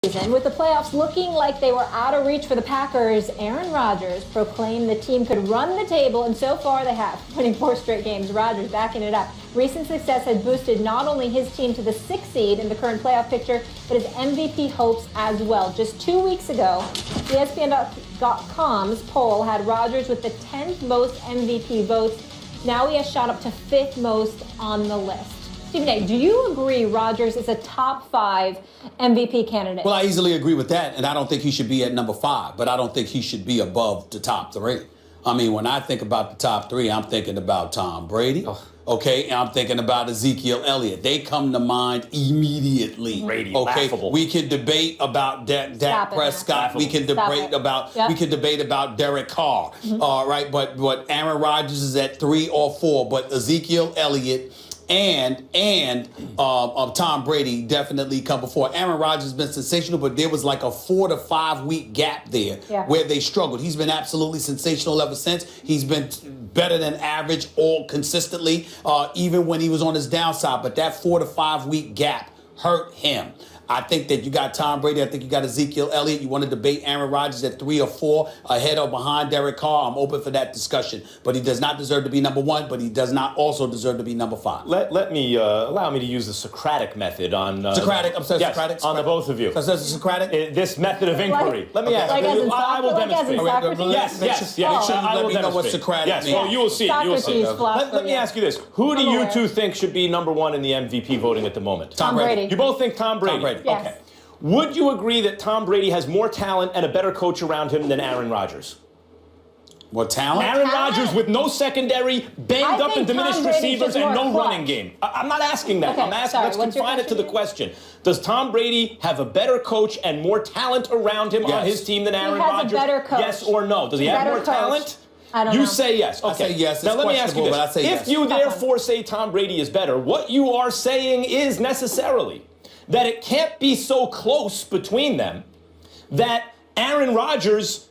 With the playoffs looking like they were out of reach for the Packers, Aaron Rodgers proclaimed the team could run the table, and so far they have, winning 4 straight games. Rodgers backing it up. Recent success has boosted not only his team to the 6th seed in the current playoff picture, but his MVP hopes as well. Just 2 weeks ago, ESPN.com's poll had Rodgers with the 10th most MVP votes. Now he has shot up to 5th most on the list. Stephen A., do you agree Rodgers is a top 5 MVP candidate? Well, I easily agree with that, and I don't think he should be at number 5, but I don't think he should be above the top 3. I mean, when I think about the top 3, I'm thinking about Tom Brady, okay, and I'm thinking about Ezekiel Elliott. They come to mind immediately. Brady, okay, laughable. We can debate about Dak Prescott. We can debate about Derek Carr. All right, but Aaron Rodgers is at 3 or 4, but Ezekiel Elliott and Tom Brady definitely come before. Aaron Rodgers has been sensational, but there was like a 4 to 5 week gap there where they struggled. He's been absolutely sensational ever since. He's been better than average all consistently, even when he was on his downside. But that 4 to 5 week gap hurt him. I think that you got Tom Brady. I think you got Ezekiel Elliott. You want to debate Aaron Rodgers at 3 or 4, ahead or behind Derek Carr. I'm open for that discussion. But he does not deserve to be number 1, but he does not also deserve to be number 5. Allow me to use the Socratic method on... Socratic? I'm sorry, yes, Socratic? on the both of you. So that's Socratic? This method of inquiry. Let me ask you. I will demonstrate. Yes. Let me know what Socratic means. Well, you will see. Let me ask you this. Who do you two think should be number 1 in the MVP voting at the moment? Tom Brady. You both think Tom Brady? Tom Brady. Yes. Okay. Would you agree that Tom Brady has more talent and a better coach around him than Aaron Rodgers? More talent? Aaron Rodgers with no secondary, banged up and diminished receivers, and no running game. I'm not asking that. Okay, I'm asking, let's confine it to the question. Does Tom Brady have a better coach and more talent around him on his team than Aaron Rodgers? He has a better coach. Yes or no? Does he have more talent? I don't know. You say yes. Okay. I say yes. Now let me ask you this. But I say yes. If you therefore say Tom Brady is better, what you are saying is necessarily that it can't be so close between them that Aaron Rodgers,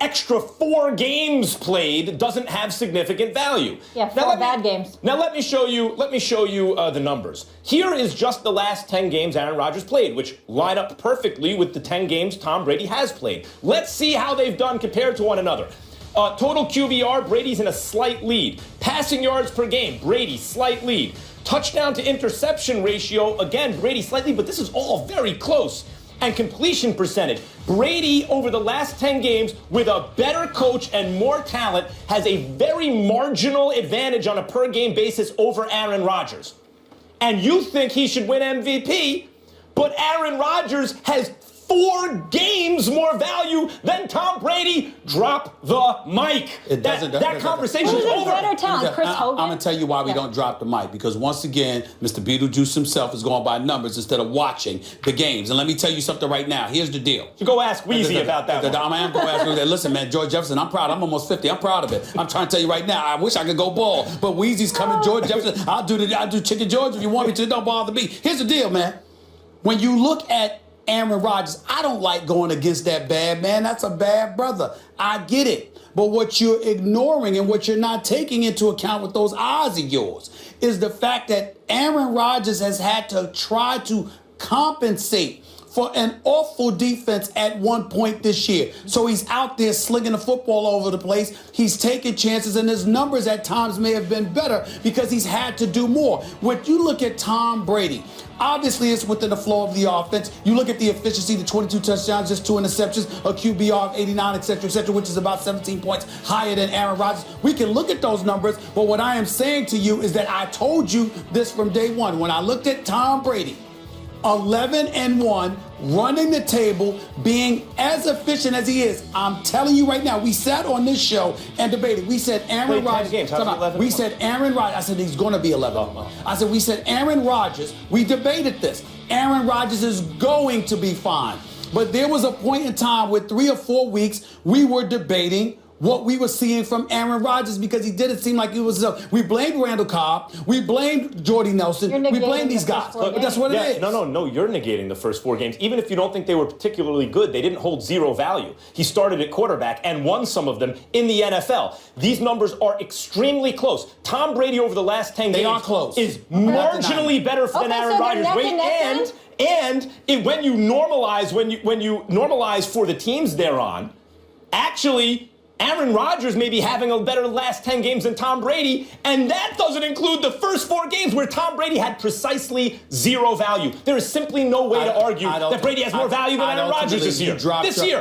extra 4 games played doesn't have significant value. Yeah, 4 bad games. Now let me show you the numbers. Here is just the last 10 games Aaron Rodgers played, which line up perfectly with the 10 games Tom Brady has played. Let's see how they've done compared to one another. Total QBR, Brady's in a slight lead. Passing yards per game, Brady, slight lead. Touchdown to interception ratio, again, Brady slightly, but this is all very close. And completion percentage. Brady, over the last 10 games, with a better coach and more talent, has a very marginal advantage on a per-game basis over Aaron Rodgers. And you think he should win MVP, but Aaron Rodgers has 4 games more value than Tom Brady. Drop the mic. That conversation is over. Better talent, Chris Hogan. I'm going to tell you why we don't drop the mic. Because once again, Mr. Beetlejuice himself is going by numbers instead of watching the games. And let me tell you something right now. Here's the deal. You go ask Weezy about that one. I am going to ask him that. Listen, man, George Jefferson, I'm proud. I'm almost 50. I'm proud of it. I'm trying to tell you right now, I wish I could go ball. But Weezy's coming, George Jefferson. I'll do Chicken George if you want me to. Don't bother me. Here's the deal, man. When you look at Aaron Rodgers, I don't like going against that bad man. That's a bad brother. I get it. But what you're ignoring and what you're not taking into account with those odds of yours is the fact that Aaron Rodgers has had to try to compensate for an awful defense at one point this year. So he's out there slinging the football all over the place. He's taking chances, and his numbers at times may have been better because he's had to do more. When you look at Tom Brady, obviously it's within the flow of the offense. You look at the efficiency, the 22 touchdowns, just 2 interceptions, a QBR of 89, et cetera, which is about 17 points higher than Aaron Rodgers. We can look at those numbers, but what I am saying to you is that I told you this from day one. When I looked at Tom Brady, 11-1, running the table, being as efficient as he is. I'm telling you right now, we sat on this show and debated. We said Aaron Rodgers. We said Aaron Rodgers. I said he's going to be 11. I said we said Aaron Rodgers. We debated this. Aaron Rodgers is going to be fine. But there was a point in time with 3 or 4 weeks we were debating what we were seeing from Aaron Rodgers because he didn't seem like he was. We blamed Randall Cobb. We blamed Jordy Nelson. We blamed these guys. But that's what it is. No, you're negating the first 4 games. Even if you don't think they were particularly good, they didn't hold 0 value. He started at quarterback and won some of them in the NFL. These numbers are extremely close. Tom Brady over the last 10 games are close. Is marginally better than Aaron Rodgers. And when you normalize for the teams they're on, actually, Aaron Rodgers may be having a better last 10 games than Tom Brady, and that doesn't include the first 4 games where Tom Brady had precisely 0 value. There is simply no way to argue that Brady has more value than Aaron Rodgers this year.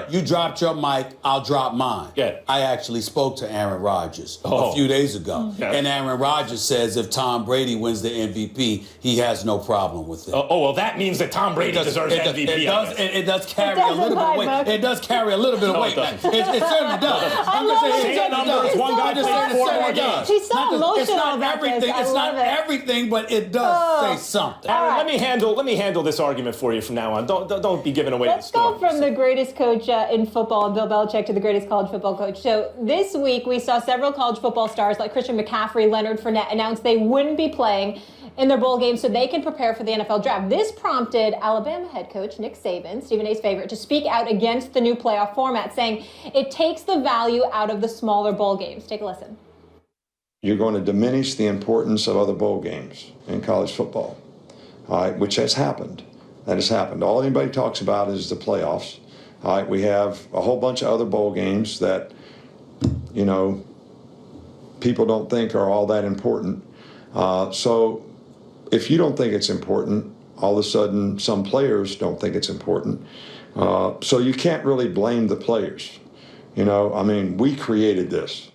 You dropped your mic, I'll drop mine. Yeah. I actually spoke to Aaron Rodgers a few days ago, and Aaron Rodgers says if Tom Brady wins the MVP, he has no problem with it. Well, that means that Tom Brady deserves MVP. It does carry a little bit of weight. It does carry a little bit of weight. It certainly does. I'm just saying, one guy played 4 more games. He's so emotional about this. It's not everything, but it does say something. Aaron, let me handle this argument for you from now on. Don't be giving away the story. Let's go from the greatest coach in football, and Bill Belichick, to the greatest college football coach. So this week we saw several college football stars like Christian McCaffrey, Leonard Fournette announce they wouldn't be playing in their bowl game so they can prepare for the NFL draft. This prompted Alabama head coach Nick Saban, Stephen A's favorite, to speak out against the new playoff format, saying it takes the value out of the smaller bowl games. Take a listen. You're going to diminish the importance of other bowl games in college football, all right, which has happened. That has happened. All anybody talks about is the playoffs. All right, we have a whole bunch of other bowl games that, you know, people don't think are all that important. So if you don't think it's important, all of a sudden some players don't think it's important. So you can't really blame the players. You know, I mean, we created this.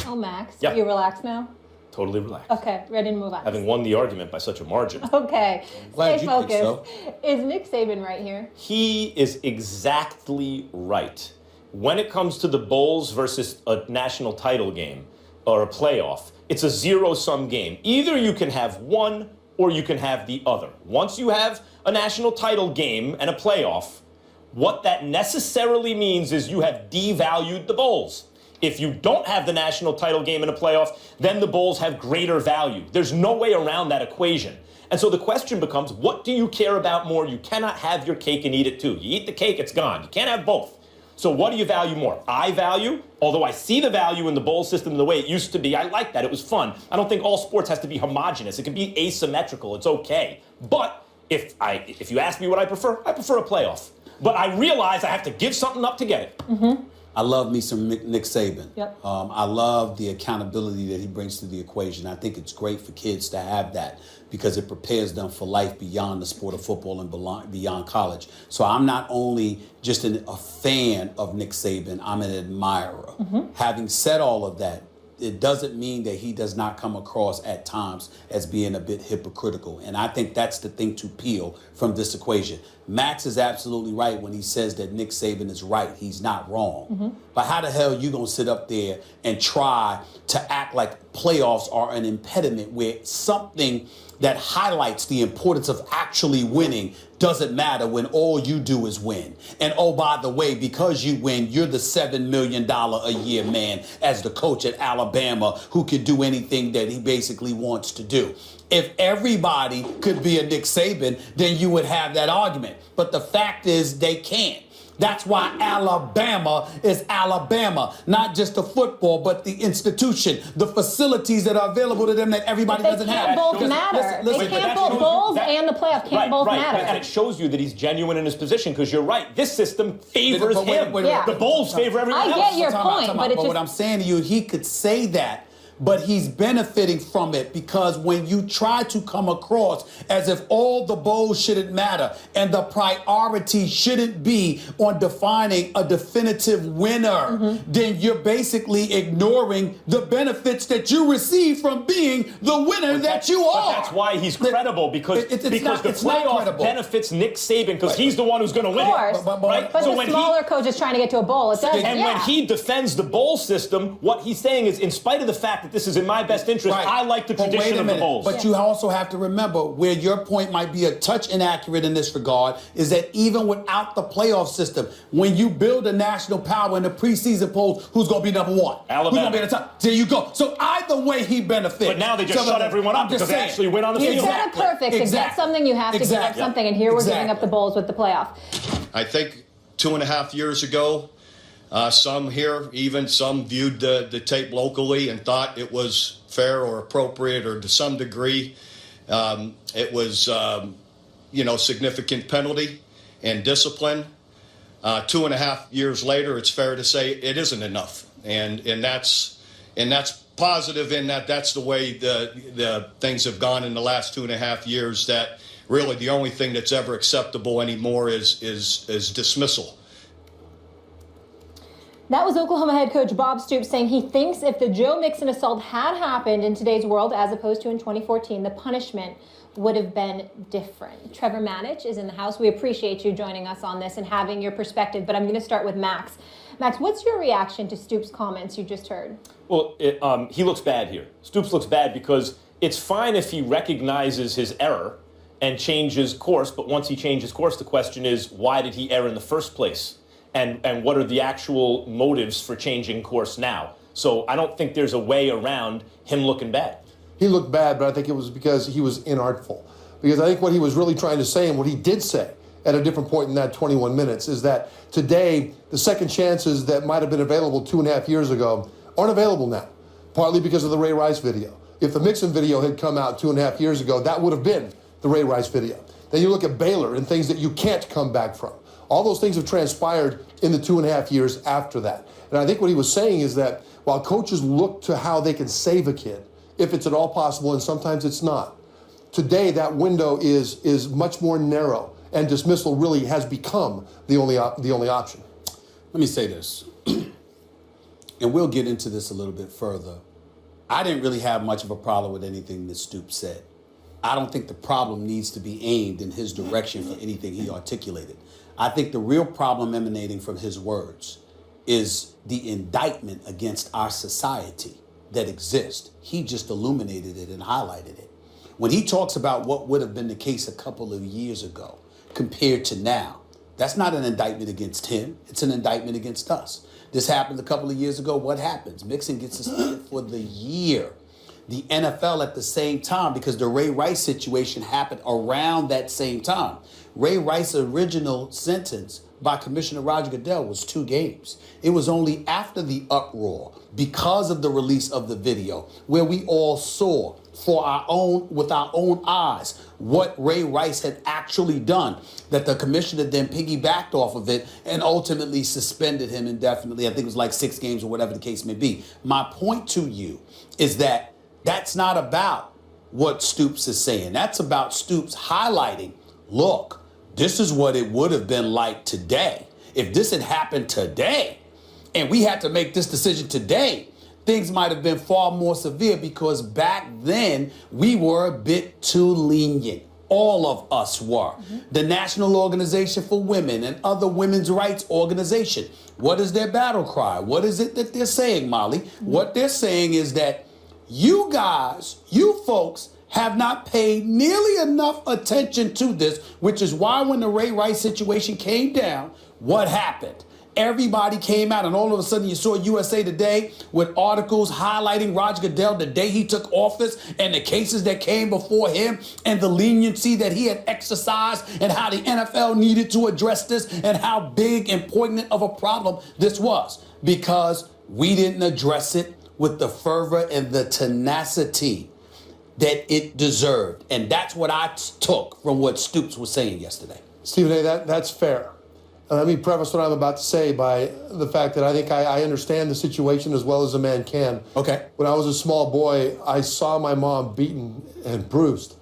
Oh, Max, Yeah. you relaxed now? Totally relaxed. Okay, ready to move on. Having won the argument by such a margin. Okay, Glad stay you think focused. so. Is Nick Saban right here? He is exactly right. When it comes to the bowls versus a national title game or a playoff, it's a zero-sum game. Either you can have one or you can have the other. Once you have a national title game and a playoff, what that necessarily means is you have devalued the bowls. If you don't have the national title game and a playoff, then the bowls have greater value. There's no way around that equation. And so the question becomes, what do you care about more? You cannot have your cake and eat it too. You eat the cake, it's gone. You can't have both. So what do you value more? I value, although I see the value in the bowl system the way it used to be, I like that. It was fun. I don't think all sports has to be homogenous. It can be asymmetrical. It's okay. But if you ask me what I prefer a playoff. But I realize I have to give something up to get it. Mm-hmm. I love me some Nick Saban. Yep. I love the accountability that he brings to the equation. I think it's great for kids to have that because it prepares them for life beyond the sport of football and beyond college. So I'm not only just a fan of Nick Saban, I'm an admirer. Mm-hmm. Having said all of that, it doesn't mean that he does not come across at times as being a bit hypocritical. And I think that's the thing to peel from this equation. Max is absolutely right when he says that Nick Saban is right. He's not wrong. Mm-hmm. But how the hell are you going to sit up there and try to act like playoffs are an impediment where something that highlights the importance of actually winning doesn't matter when all you do is win? And oh, by the way, because you win, you're the $7 million a year man as the coach at Alabama who can do anything that he basically wants to do. If everybody could be a Nick Saban, then you would have that argument. But the fact is they can't. That's why Alabama is Alabama, not just the football, but the institution, the facilities that are available to them that everybody doesn't have. They can't both matter. They can't both bowls and the playoff can't both matter. And it shows you that he's genuine in his position because you're right. This system favors him. The bowls favor everyone else. I get your point, but what I'm saying to you, he could say that, but he's benefiting from it because when you try to come across as if all the bowls shouldn't matter and the priority shouldn't be on defining a definitive winner, then you're basically ignoring the benefits that you receive from being the winner that you are. But that's why he's credible because the playoff benefits Nick Saban because he's the one who's going to win. Of course, but so the smaller coach is trying to get to a bowl. It does, and when he defends the bowl system, what he's saying is, in spite of the fact that this is in my best interest, I like the tradition of the bowls. But you also have to remember where your point might be a touch inaccurate in this regard is that even without the playoff system, when you build a national power in the preseason polls, who's going to be number one? Alabama. Who's going to be at the top? There you go. So either way, he benefits. But now they just shut everyone up because they actually win on the field. It's kind of perfect. To get something, you have to give up something. And here we're giving up the bowls with the playoff. I think 2.5 years ago, some here, even some viewed the tape locally and thought it was fair or appropriate or to some degree. It was significant penalty and discipline. 2.5 years later, it's fair to say it isn't enough, and that's positive in that that's the way the things have gone in the last 2.5 years. That really the only thing that's ever acceptable anymore is dismissal. That was Oklahoma head coach Bob Stoops saying he thinks if the Joe Mixon assault had happened in today's world as opposed to in 2014, the punishment would have been different. Trevor Manich is in the house. We appreciate you joining us on this and having your perspective, but I'm going to start with Max. Max, what's your reaction to Stoops' comments you just heard? Well, he looks bad here. Stoops looks bad because it's fine if he recognizes his error and changes course, but once he changes course, the question is, why did he err in the first place? And what are the actual motives for changing course now? So I don't think there's a way around him looking bad. He looked bad, but I think it was because he was inartful. Because I think what he was really trying to say, and what he did say at a different point in that 21 minutes, is that today the second chances that might have been available 2.5 years ago aren't available now, partly because of the Ray Rice video. If the Mixon video had come out 2.5 years ago, that would have been the Ray Rice video. Then you look at Baylor and things that you can't come back from. All those things have transpired in the 2.5 years after that. And I think what he was saying is that while coaches look to how they can save a kid, if it's at all possible, and sometimes it's not, today that window is much more narrow, and dismissal really has become the only option. Let me say this, and we'll get into this a little bit further. I didn't really have much of a problem with anything that Stoops said. I don't think the problem needs to be aimed in his direction for anything he articulated. I think the real problem emanating from his words is the indictment against our society that exists. He just illuminated it and highlighted it. When he talks about what would have been the case a couple of years ago compared to now, that's not an indictment against him. It's an indictment against us. This happened a couple of years ago. What happens? Mixon gets suspended for the year. The NFL at the same time, because the Ray Rice situation happened around that same time. Ray Rice's original sentence by Commissioner Roger Goodell was 2 games. It was only after the uproar, because of the release of the video, where we all saw with our own eyes what Ray Rice had actually done, that the commissioner then piggybacked off of it and ultimately suspended him indefinitely. I think it was like 6 games or whatever the case may be. My point to you is that that's not about what Stoops is saying. That's about Stoops highlighting, look, this is what it would have been like today. If this had happened today and we had to make this decision today, things might have been far more severe, because back then we were a bit too lenient. All of us were. The National Organization for Women and other women's rights organizations. What is their battle cry? What is it that they're saying, Molly? What they're saying is that you guys, you folks, have not paid nearly enough attention to this, which is why when the Ray Rice situation came down, what happened? Everybody came out, and all of a sudden you saw USA Today with articles highlighting Roger Goodell the day he took office and the cases that came before him and the leniency that he had exercised and how the NFL needed to address this and how big and poignant of a problem this was, because we didn't address it with the fervor and the tenacity that it deserved. And that's what I took from what Stoops was saying yesterday. Stephen A., that's fair. Let me preface what I'm about to say by the fact that I think I understand the situation as well as a man can. Okay. When I was a small boy, I saw my mom beaten and bruised,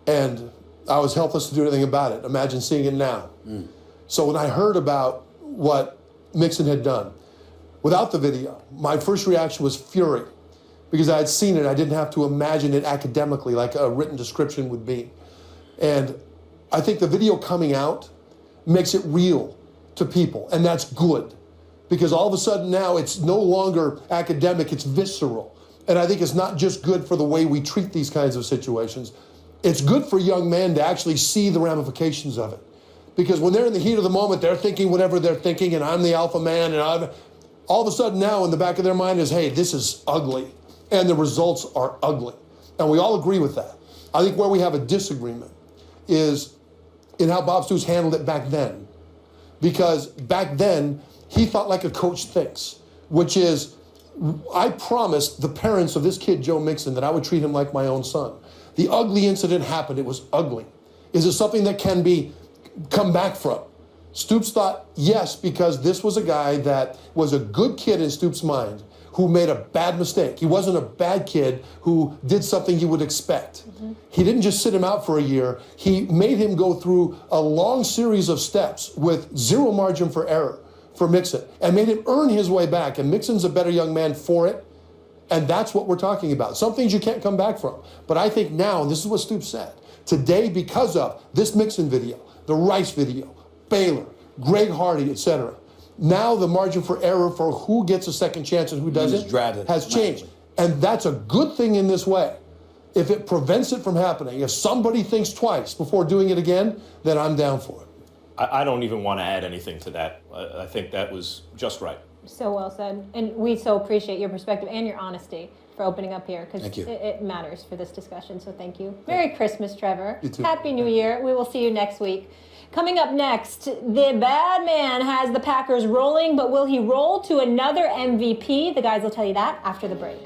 and I was helpless to do anything about it. Imagine seeing it now. So when I heard about what Mixon had done, without the video, my first reaction was fury, because I had seen it. I didn't have to imagine it academically like a written description would be. And I think the video coming out makes it real to people, and that's good, because all of a sudden now it's no longer academic, it's visceral. And I think it's not just good for the way we treat these kinds of situations, it's good for young men to actually see the ramifications of it. Because when they're in the heat of the moment, they're thinking whatever they're thinking, and I'm the alpha man, and all of a sudden now in the back of their mind is, hey, this is ugly, and the results are ugly. And we all agree with that. I think where we have a disagreement is in how Bob Stoops handled it back then. Because back then, he thought like a coach thinks, which is, I promised the parents of this kid, Joe Mixon, that I would treat him like my own son. The ugly incident happened. It was ugly. Is it something that can be come back from? Stoops thought yes, because this was a guy that was a good kid in Stoops' mind who made a bad mistake. He wasn't a bad kid who did something you would expect. He didn't just sit him out for a year. He made him go through a long series of steps with zero margin for error for Mixon and made him earn his way back. And Mixon's a better young man for it. And that's what we're talking about. Some things you can't come back from. But I think now, and this is what Stoops said, today because of this Mixon video, the Rice video, Baylor, Greg Hardy, etc., now the margin for error for who gets a second chance and who doesn't has changed. And that's a good thing in this way. If it prevents it from happening, if somebody thinks twice before doing it again, then I'm down for it. I don't even want to add anything to that. I think that was just right. So well said. And we so appreciate your perspective and your honesty for opening up here, because it matters for this discussion. So thank you. Merry Christmas, Trevor. You too. Happy New Year. We will see you next week. Coming up next, the bad man has the Packers rolling, but will he roll to another MVP? The guys will tell you that after the break.